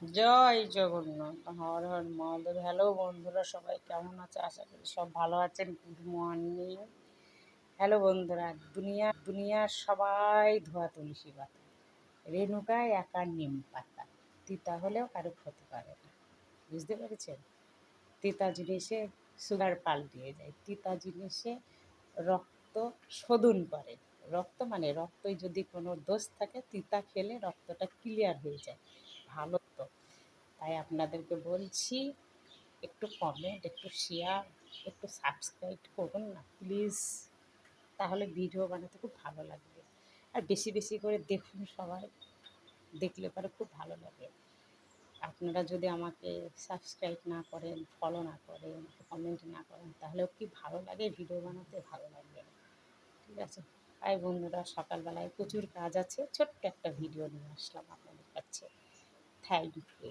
জয় Jagannath, Har Har Mahadev. Hello বন্ধুরা, সবাই কেমন আছে? আশা করি সব ভালো আছেন। Good morning. হ্যালো বন্ধুরা, দুনিয়ার সবাই ধোয়া তুলসী পাতা, রেণুকায় একা নিম পাতা। তিতা হলেও কারো ক্ষতি করে না, বুঝতে পেরেছেন? তিতা জিনিসে সুগার পাল্টিয়ে যায়, তিতা জিনিসে রক্ত শোধন করে। রক্ত মানে রক্তই যদি কোনো দোষ থাকে, তিতা খেলে রক্তটা ক্লিয়ার হয়ে যায়। ভালো তো। তাই আপনাদেরকে বলছি, একটু কমেন্ট, একটু শেয়ার, একটু সাবস্ক্রাইব করুন না প্লিজ। তাহলে ভিডিও বানাতে খুব ভালো লাগবে। আর বেশি বেশি করে দেখুন সবাই, দেখলে পরে খুব ভালো লাগে। আপনারা যদি আমাকে সাবস্ক্রাইব না করেন, ফলো না করেন, কমেন্ট না করেন, তাহলেও কি ভালো লাগে? ভিডিও বানাতে ভালো লাগবে না। ঠিক আছে? তাই বন্ধুরা, সকালবেলায় প্রচুর কাজ আছে, ছোট্ট একটা ভিডিও নিয়ে আসলাম আপনাদের কাছে। Thank you.